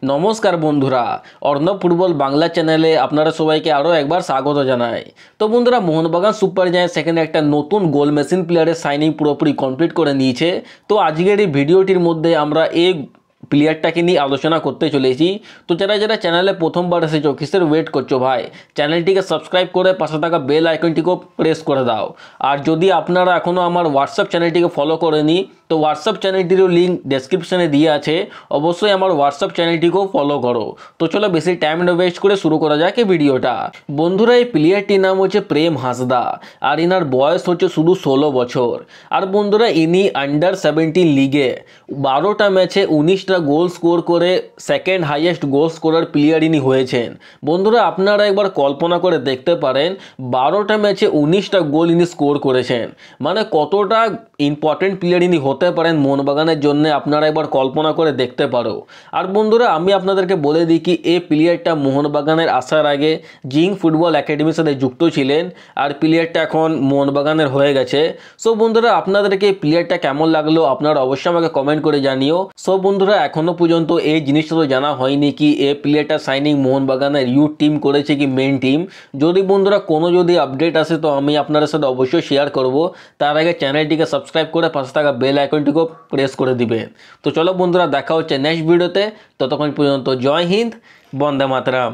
নমস্কার বন্ধুরা, অর্ণব ফুটবল বাংলা চ্যানেলে আপনারা সবাইকে আরও একবার স্বাগত জানাই। তো বন্ধুরা, মোহনবাগান সুপার জায়ান্টস সেখানে একটা নতুন গোল মেশিন প্লেয়ারের সাইনিং পুরোপুরি কমপ্লিট করে নিয়েছে। তো আজকের এই ভিডিওটির মধ্যে আমরা এই প্লেয়ারটাকে নিয়ে আলোচনা করতে চলেছি। তো যারা যারা চ্যানেলে প্রথমবার এসেছো, কিসের ওয়েট করছো ভাই? চ্যানেলটিকে সাবস্ক্রাইব করে পাশে থাকা বেল আইকনটিকেও প্রেস করে দাও। আর যদি আপনারা এখনও আমার হোয়াটসঅ্যাপ চ্যানেলটিকে ফলো করেনি, তো হোয়াটসঅ্যাপ চ্যানেলটিরও লিঙ্ক ডেসক্রিপশনে দিয়ে আছে, অবশ্যই আমার হোয়াটসঅ্যাপ চ্যানেলটিকেও ফলো করো। তো চলো বেশি টাইম না ওয়েস্ট করে শুরু করা যাক এই ভিডিওটা। বন্ধুরা, এই প্লেয়ারটির নাম হচ্ছে প্রেম হাঁসদা, আর ইনার বয়স হচ্ছে শুধু 16 বছর। আর বন্ধুরা, ইনি আন্ডার 17 লিগে 12টা ম্যাচে 19টা গোল স্কোর করে second highest goal scorer player ইনি হয়েছেন। বন্ধুরা, আপনারা একবার কল্পনা করে দেখতে পারেন 12টা ম্যাচে 19টা গোল ইনি স্কোর করেছেন, মানে কতটা ইম্পর্টেন্ট প্লেয়ার ইনি হতে পারেন মোহনবাগানের জন্য, আপনারা একবার কল্পনা করে দেখতে পারো। আর বন্ধুরা, আমি আপনাদেরকে বলে দিই কি এই প্লেয়ারটা মোহনবাগানের আসার আগে জিং ফুটবল একাডেমির সাথে যুক্ত ছিলেন, আর প্লেয়ারটা এখন মোহনবাগানের হয়ে গেছে। সো বন্ধুরা, আপনাদেরকে এই প্লেয়ারটা কেমন লাগলো আপনারা অবশ্যই আমাকে কমেন্ট করে জানিও। সো বন্ধুরা, এখনো পর্যন্ত এই জিনিসটা তো জানা হয়নি কি এই প্লেয়ারটা সাইনিং মোহনবাগানের ইউথ টিম করেছে কি মেন টিম। যদি বন্ধুরা কোনো যদি আপডেট আসে তো আমি আপনাদের সাথে অবশ্যই শেয়ার করব। তার আগে চ্যানেলটিকে সাবস্ক্রাইব করে পাশে থাকা বেল আইকনটিকেও প্রেস করে দিবে। তো চলো বন্ধুরা, দেখা হচ্ছে নেক্সট ভিডিওতে। ততক্ষণ পর্যন্ত জয় হিন্দ, বন্দে মাতরম।